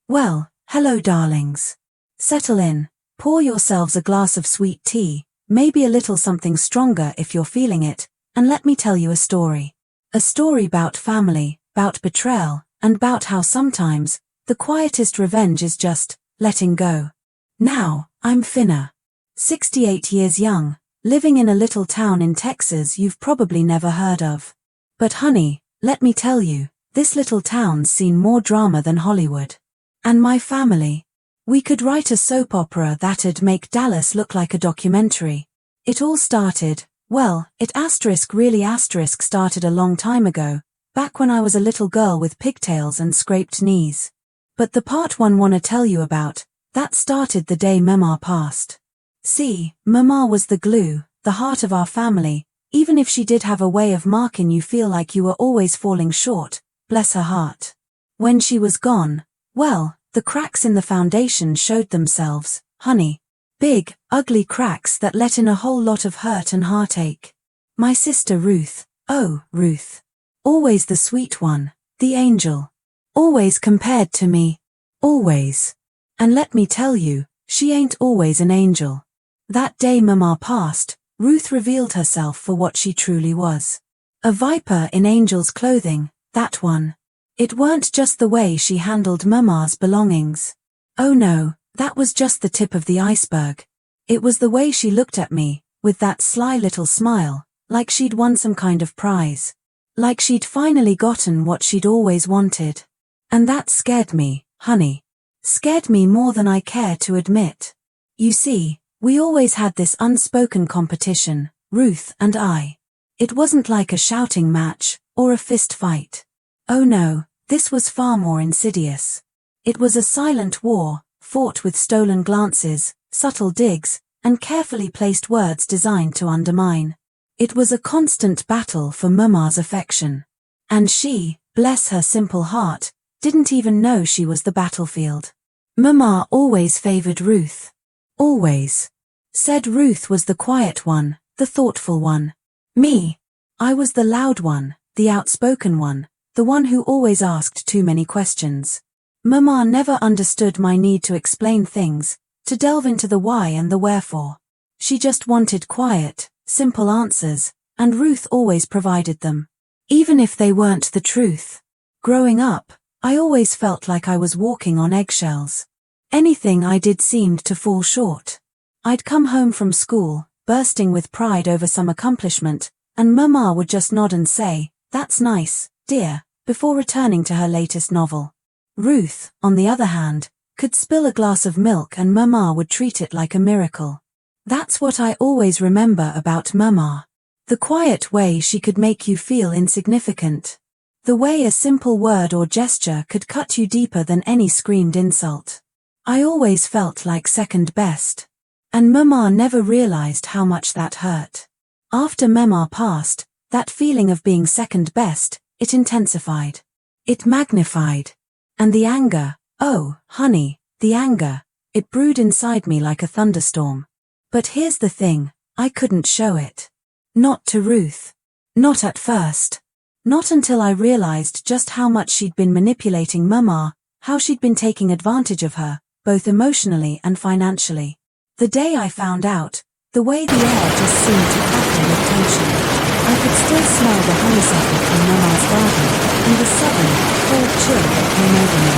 Well, hello darlings. Settle in, pour yourselves a glass of sweet tea, maybe a little something stronger if you're feeling it, and let me tell you a story. A story 'bout family, 'bout betrayal, and 'bout how sometimes, the quietest revenge is just letting go. Now, I'm Finna. 68 years young, living in a little town in Texas you've probably never heard of. But honey, let me tell you, this little town's seen more drama than Hollywood. And my family. We could write a soap opera that'd make Dallas look like a documentary. It all started, well, it really started a long time ago, back when I was a little girl with pigtails and scraped knees. But the part one wanna tell you about, that started the day Mama passed. See, Mama was the glue, the heart of our family, even if she did have a way of making you feel like you were always falling short, bless her heart. When she was gone, well, the cracks in the foundation showed themselves, honey. Big, ugly cracks that let in a whole lot of hurt and heartache. My sister Ruth, oh, Ruth. Always the sweet one, the angel. Always compared to me. Always. And let me tell you, she ain't always an angel. That day Mama passed, Ruth revealed herself for what she truly was. A viper in angel's clothing, that one. It weren't just the way she handled Mama's belongings. Oh no, that was just the tip of the iceberg. It was the way she looked at me, with that sly little smile, like she'd won some kind of prize. Like she'd finally gotten what she'd always wanted. And that scared me, honey. Scared me more than I care to admit. You see, we always had this unspoken competition, Ruth and I. It wasn't like a shouting match, or a fist fight. Oh no, this was far more insidious. It was a silent war, fought with stolen glances, subtle digs, and carefully placed words designed to undermine. It was a constant battle for Mama's affection. And she, bless her simple heart, didn't even know she was the battlefield. Mama always favored Ruth. Always. Said Ruth was the quiet one, the thoughtful one. Me. I was the loud one, the outspoken one, the one who always asked too many questions. Mama never understood my need to explain things, to delve into the why and the wherefore. She just wanted quiet, simple answers, and Ruth always provided them. Even if they weren't the truth. Growing up, I always felt like I was walking on eggshells. Anything I did seemed to fall short. I'd come home from school, bursting with pride over some accomplishment, and Mama would just nod and say, "That's nice, dear," before returning to her latest novel. Ruth, on the other hand, could spill a glass of milk and Mama would treat it like a miracle. That's what I always remember about Mama. The quiet way she could make you feel insignificant. The way a simple word or gesture could cut you deeper than any screamed insult. I always felt like second best. And Mama never realized how much that hurt. After Mama passed, that feeling of being second best, it intensified. It magnified. And the anger, oh, honey, the anger, it brewed inside me like a thunderstorm. But here's the thing, I couldn't show it. Not to Ruth. Not at first. Not until I realized just how much she'd been manipulating Mama, how she'd been taking advantage of her, both emotionally and financially. The day I found out, the way the air just seemed to crackle with tension. I could still smell the honeysuckle from Mama's garden, and the sudden, cold chill that came over me.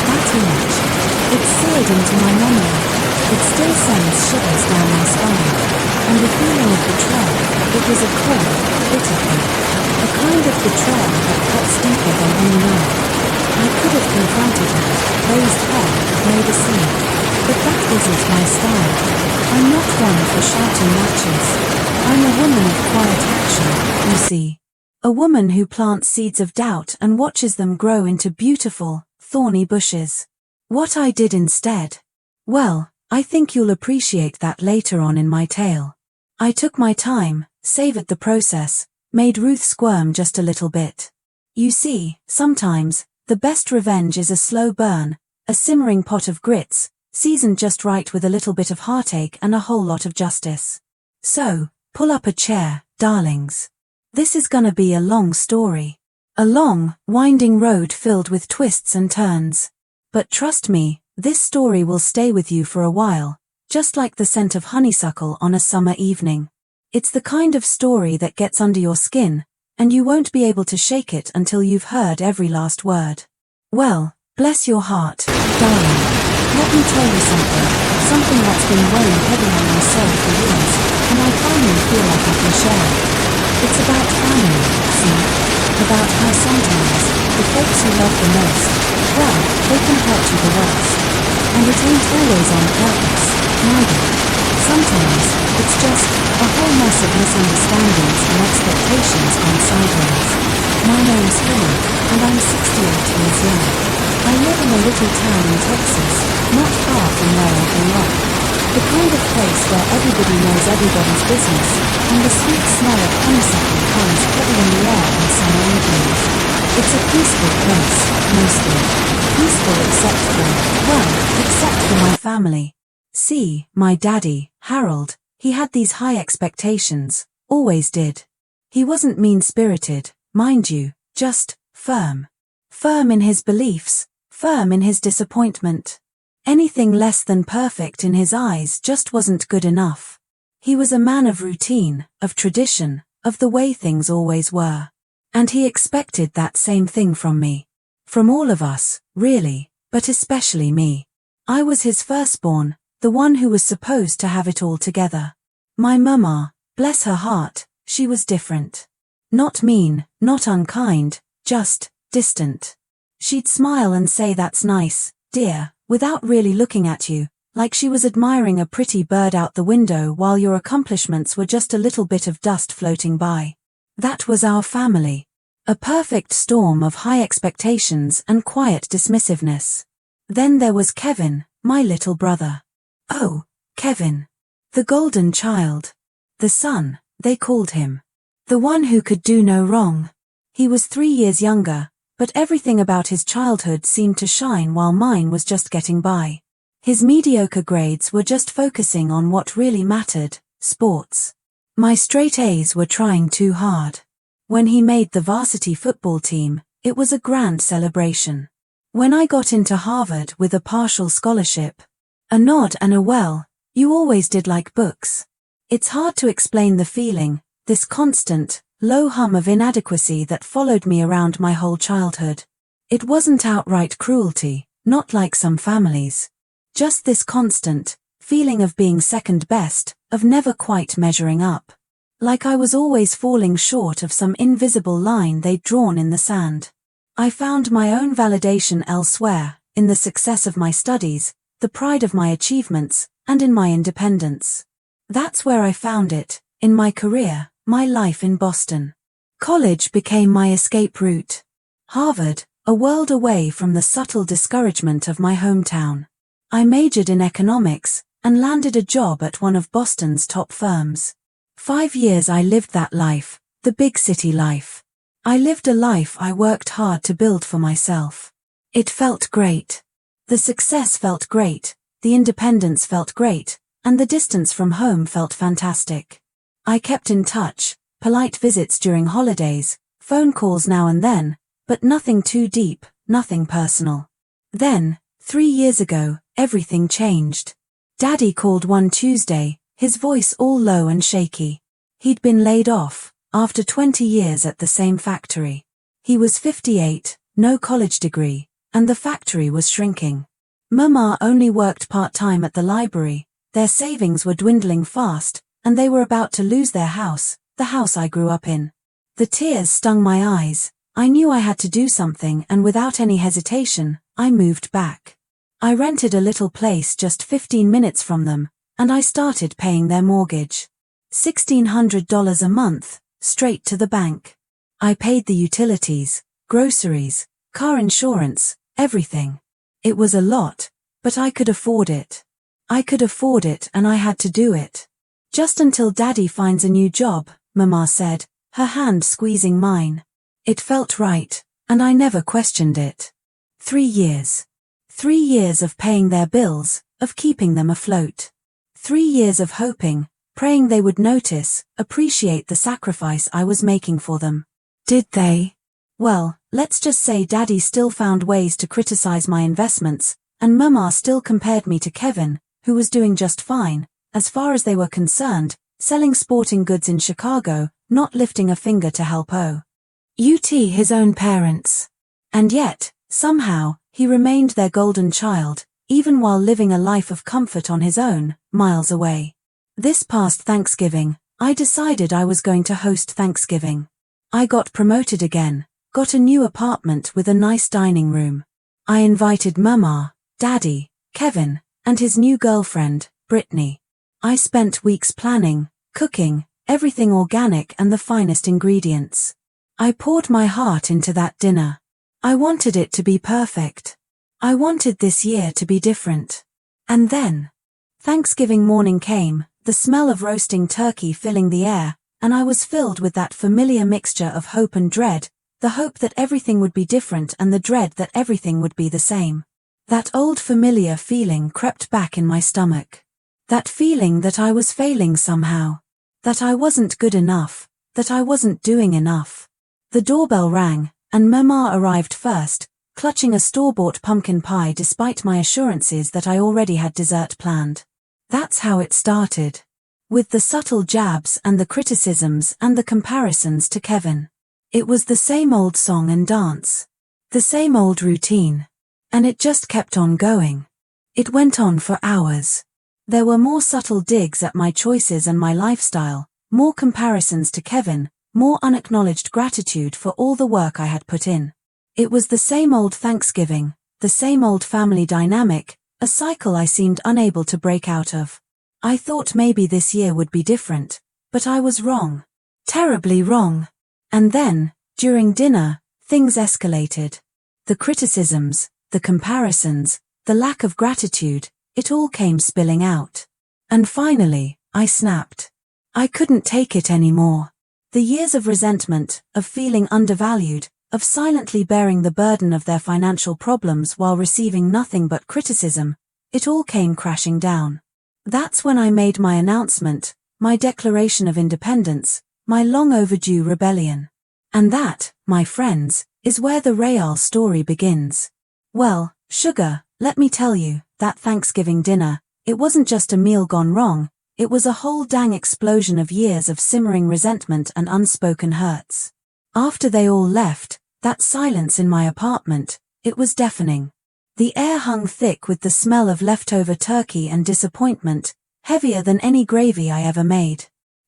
That image. It seared into my memory. It still sends shivers down my spine. And the feeling of betrayal, it was a cold, bitter thing. A kind of betrayal that cuts deeper than any knife. I could have confronted her, raised her, made a scene. But that isn't my style. I'm not one for shouting matches. I'm a woman of quiet action, you see. A woman who plants seeds of doubt and watches them grow into beautiful, thorny bushes. What I did instead? Well, I think you'll appreciate that later on in my tale. I took my time, savored the process, made Ruth squirm just a little bit. You see, sometimes, the best revenge is a slow burn, a simmering pot of grits, seasoned just right with a little bit of heartache and a whole lot of justice. So, pull up a chair, darlings. This is gonna be a long story. A long, winding road filled with twists and turns. But trust me, this story will stay with you for a while, just like the scent of honeysuckle on a summer evening. It's the kind of story that gets under your skin, and you won't be able to shake it until you've heard every last word. Well, bless your heart, darling. Let me tell you something that's been weighing heavy on my soul for years, and I finally feel like I can share it. It's about family, see? About how sometimes, the folks you love the most, well, they can hurt you the worst. And it ain't always on purpose, neither. Sometimes, it's just a whole mess of misunderstandings and expectations gone sideways. My name's Helen, and I'm 68 years young. I live in a little town in Texas, not far from where I grew up. The kind of place where everybody knows everybody's business, and the sweet smell of honeysuckle hangs heavy in the air on summer evenings. It's a peaceful place, mostly. Peaceful except for my family. See, my daddy, Harold, he had these high expectations, always did. He wasn't mean-spirited, mind you, just firm. Firm in his beliefs, firm in his disappointment. Anything less than perfect in his eyes just wasn't good enough. He was a man of routine, of tradition, of the way things always were. And he expected that same thing from me. From all of us, really, but especially me. I was his firstborn, the one who was supposed to have it all together. My mama, bless her heart, she was different. Not mean, not unkind, just distant. She'd smile and say that's nice, dear, without really looking at you, like she was admiring a pretty bird out the window while your accomplishments were just a little bit of dust floating by. That was our family. A perfect storm of high expectations and quiet dismissiveness. Then there was Kevin, my little brother. Oh, Kevin. The golden child. The son, they called him. The one who could do no wrong. He was 3 years younger, but everything about his childhood seemed to shine while mine was just getting by. His mediocre grades were just focusing on what really mattered, sports. My straight A's were trying too hard. When he made the varsity football team, it was a grand celebration. When I got into Harvard with a partial scholarship, a nod and a well, you always did like books. It's hard to explain the feeling, this constant, low hum of inadequacy that followed me around my whole childhood. It wasn't outright cruelty, not like some families. Just this constant feeling of being second best, of never quite measuring up. Like I was always falling short of some invisible line they'd drawn in the sand. I found my own validation elsewhere, in the success of my studies, the pride of my achievements, and in my independence. That's where I found it, in my career, my life in Boston. College became my escape route. Harvard, a world away from the subtle discouragement of my hometown. I majored in economics, and landed a job at one of Boston's top firms. 5 years I lived that life, the big city life. I lived a life I worked hard to build for myself. It felt great. The success felt great, the independence felt great, and the distance from home felt fantastic. I kept in touch, polite visits during holidays, phone calls now and then, but nothing too deep, nothing personal. Then, 3 years ago, everything changed. Daddy called one Tuesday, his voice all low and shaky. He'd been laid off, after 20 years at the same factory. He was 58, no college degree, and the factory was shrinking. Mama only worked part-time at the library, their savings were dwindling fast, and they were about to lose their house, the house I grew up in. The tears stung my eyes. I knew I had to do something, and without any hesitation, I moved back. I rented a little place just 15 minutes from them, and I started paying their mortgage. $1,600 a month, straight to the bank. I paid the utilities, groceries, car insurance, everything. It was a lot, but I could afford it. I could afford it and I had to do it. Just until Daddy finds a new job, Mama said, her hand squeezing mine. It felt right, and I never questioned it. 3 years. 3 years of paying their bills, of keeping them afloat. 3 years of hoping, praying they would notice, appreciate the sacrifice I was making for them. Did they? Well, let's just say Daddy still found ways to criticize my investments, and Mama still compared me to Kevin, who was doing just fine, as far as they were concerned, selling sporting goods in Chicago, not lifting a finger to help his own parents. And yet, somehow, he remained their golden child, even while living a life of comfort on his own, miles away. This past Thanksgiving, I decided I was going to host Thanksgiving. I got promoted again, got a new apartment with a nice dining room. I invited Mama, Daddy, Kevin, and his new girlfriend, Brittany. I spent weeks planning, cooking, everything organic and the finest ingredients. I poured my heart into that dinner. I wanted it to be perfect. I wanted this year to be different. And then, Thanksgiving morning came, the smell of roasting turkey filling the air, and I was filled with that familiar mixture of hope and dread, the hope that everything would be different and the dread that everything would be the same. That old familiar feeling crept back in my stomach. That feeling that I was failing somehow. That I wasn't good enough. That I wasn't doing enough. The doorbell rang, and Mama arrived first, clutching a store-bought pumpkin pie despite my assurances that I already had dessert planned. That's how it started. With the subtle jabs and the criticisms and the comparisons to Kevin. It was the same old song and dance. The same old routine. And it just kept on going. It went on for hours. There were more subtle digs at my choices and my lifestyle, more comparisons to Kevin, more unacknowledged gratitude for all the work I had put in. It was the same old Thanksgiving, the same old family dynamic, a cycle I seemed unable to break out of. I thought maybe this year would be different, but I was wrong. Terribly wrong. And then, during dinner, things escalated. The criticisms, the comparisons, the lack of gratitude, it all came spilling out. And finally, I snapped. I couldn't take it anymore. The years of resentment, of feeling undervalued, of silently bearing the burden of their financial problems while receiving nothing but criticism, it all came crashing down. That's when I made my announcement, my declaration of independence, my long overdue rebellion. And that, my friends, is where the real story begins. Well, sugar, let me tell you, that Thanksgiving dinner, it wasn't just a meal gone wrong, it was a whole dang explosion of years of simmering resentment and unspoken hurts. After they all left, that silence in my apartment, it was deafening. The air hung thick with the smell of leftover turkey and disappointment, heavier than any gravy I ever made.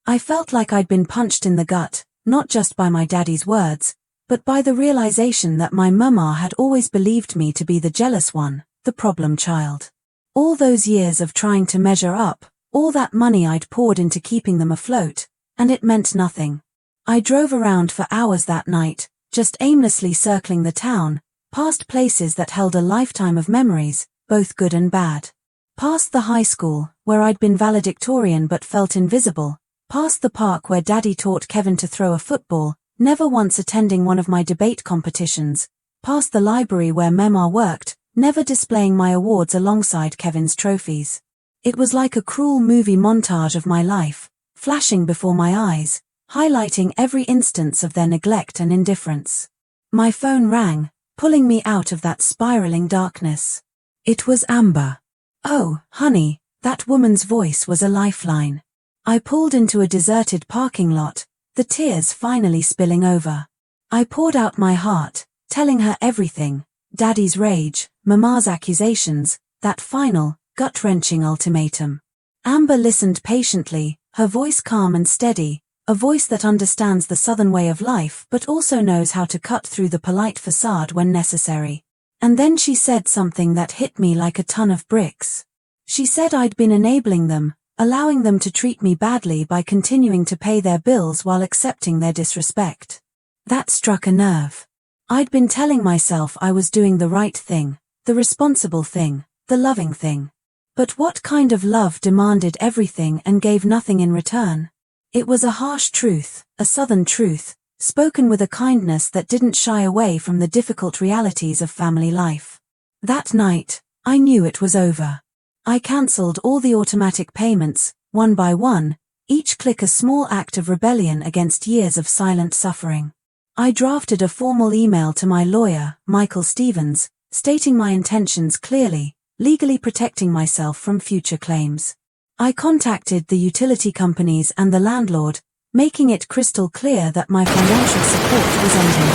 I felt like I'd been punched in the gut, not just by my daddy's words, but by the realization that my mama had always believed me to be the jealous one, the problem child. All those years of trying to measure up, all that money I'd poured into keeping them afloat, and it meant nothing. I drove around for hours that night, just aimlessly circling the town, past places that held a lifetime of memories, both good and bad. Past the high school, where I'd been valedictorian but felt invisible, past the park where Daddy taught Kevin to throw a football, never once attending one of my debate competitions, past the library where Mama worked, never displaying my awards alongside Kevin's trophies. It was like a cruel movie montage of my life, flashing before my eyes, highlighting every instance of their neglect and indifference. My phone rang, pulling me out of that spiraling darkness. It was Amber. Oh, honey, that woman's voice was a lifeline. I pulled into a deserted parking lot, the tears finally spilling over. I poured out my heart, telling her everything, Daddy's rage, Mama's accusations, that final, gut-wrenching ultimatum. Amber listened patiently, her voice calm and steady, a voice that understands the Southern way of life but also knows how to cut through the polite facade when necessary. And then she said something that hit me like a ton of bricks. She said I'd been enabling them, allowing them to treat me badly by continuing to pay their bills while accepting their disrespect. That struck a nerve. I'd been telling myself I was doing the right thing, the responsible thing, the loving thing. But what kind of love demanded everything and gave nothing in return? It was a harsh truth, a Southern truth, spoken with a kindness that didn't shy away from the difficult realities of family life. That night, I knew it was over. I cancelled all the automatic payments, one by one, each click a small act of rebellion against years of silent suffering. I drafted a formal email to my lawyer, Michael Stevens, stating my intentions clearly, legally protecting myself from future claims. I contacted the utility companies and the landlord, making it crystal clear that my financial support was ending.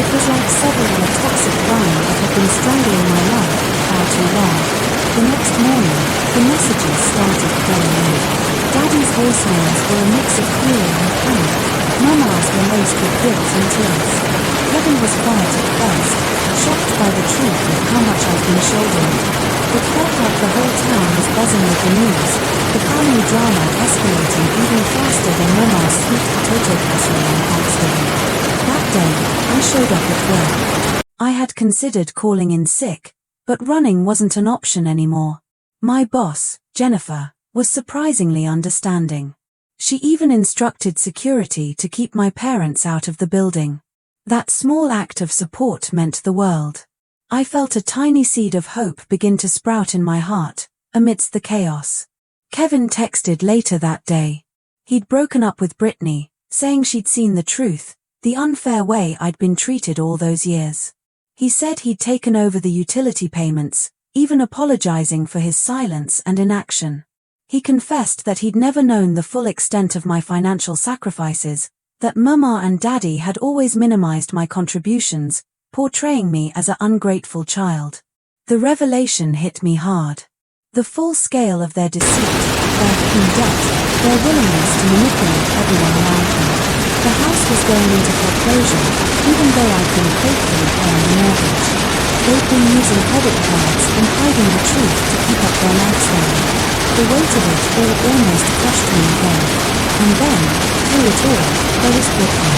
It was like severing a toxic vine that had been strangling my life far too long. The next morning, the messages started flowing in. Daddy's voicemails were a mix of fear and panic. Mama's were laced with guilt and tears. Kevin was quiet at first, shocked by the truth of how much I'd been shouldering. It felt like the whole town was buzzing with the news, the family drama escalating even faster than Mama's sweet potato casserole on Thanksgiving. That day, I showed up at work. I had considered calling in sick, but running wasn't an option anymore. My boss, Jennifer, was surprisingly understanding. She even instructed security to keep my parents out of the building. That small act of support meant the world. I felt a tiny seed of hope begin to sprout in my heart, amidst the chaos. Kevin texted later that day. He'd broken up with Brittany, saying she'd seen the truth, the unfair way I'd been treated all those years. He said he'd taken over the utility payments, even apologizing for his silence and inaction. He confessed that he'd never known the full extent of my financial sacrifices, that Mama and Daddy had always minimized my contributions, portraying me as an ungrateful child. The revelation hit me hard. The full scale of their deceit, their hidden debt, their willingness to manipulate everyone around me. The house was going into foreclosure, even though I'd been faithfully paying the mortgage. They'd been using credit cards and hiding the truth to keep up their lifestyle. The weight of it all almost crushed me again. And then, through it all, there was Brittany,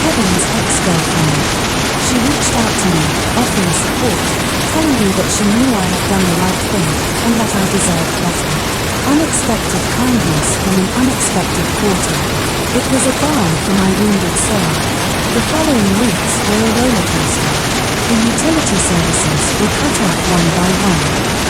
Kevin's ex-girlfriend. She reached out to me, offering support, telling me that she knew I had done the right thing, and that I deserved better. Unexpected kindness from an unexpected quarter. It was a balm for my wounded soul. The following weeks were a rollercoaster. The utility services were cut off one by one.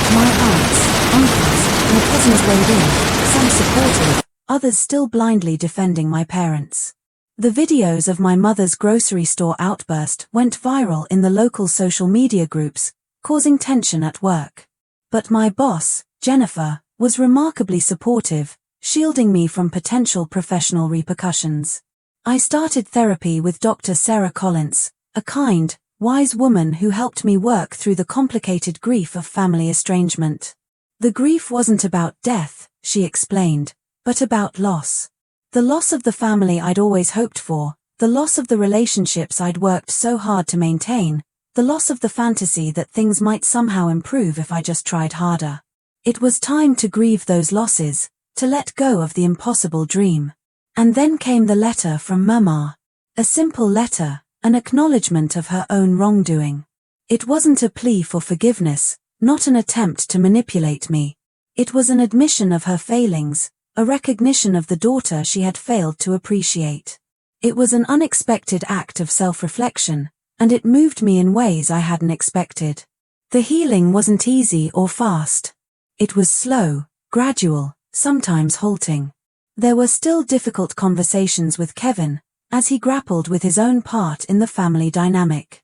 My aunts, uncles, and cousins weighed in, some supportive, others still blindly defending my parents. The videos of my mother's grocery store outburst went viral in the local social media groups, causing tension at work. But my boss, Jennifer, was remarkably supportive, shielding me from potential professional repercussions. I started therapy with Dr. Sarah Collins, a kind, wise woman who helped me work through the complicated grief of family estrangement. The grief wasn't about death, she explained, but about loss. The loss of the family I'd always hoped for, the loss of the relationships I'd worked so hard to maintain, the loss of the fantasy that things might somehow improve if I just tried harder. It was time to grieve those losses, to let go of the impossible dream. And then came the letter from Mama. A simple letter, an acknowledgement of her own wrongdoing. It wasn't a plea for forgiveness, not an attempt to manipulate me. It was an admission of her failings, a recognition of the daughter she had failed to appreciate. It was an unexpected act of self-reflection, and it moved me in ways I hadn't expected. The healing wasn't easy or fast. It was slow, gradual, sometimes halting. There were still difficult conversations with Kevin, as he grappled with his own part in the family dynamic.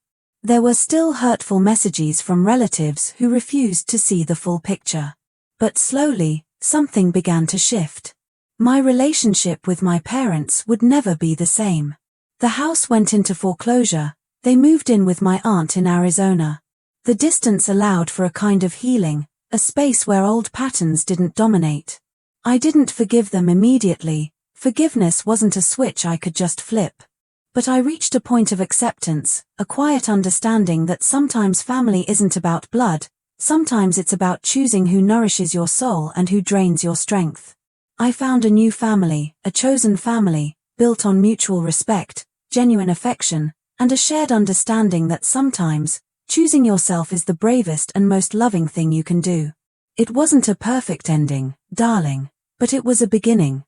There were still hurtful messages from relatives who refused to see the full picture. But slowly, something began to shift. My relationship with my parents would never be the same. The house went into foreclosure, they moved in with my aunt in Arizona. The distance allowed for a kind of healing, a space where old patterns didn't dominate. I didn't forgive them immediately. Forgiveness wasn't a switch I could just flip. But I reached a point of acceptance, a quiet understanding that sometimes family isn't about blood, sometimes it's about choosing who nourishes your soul and who drains your strength. I found a new family, a chosen family, built on mutual respect, genuine affection, and a shared understanding that sometimes, choosing yourself is the bravest and most loving thing you can do. It wasn't a perfect ending, darling, but it was a beginning.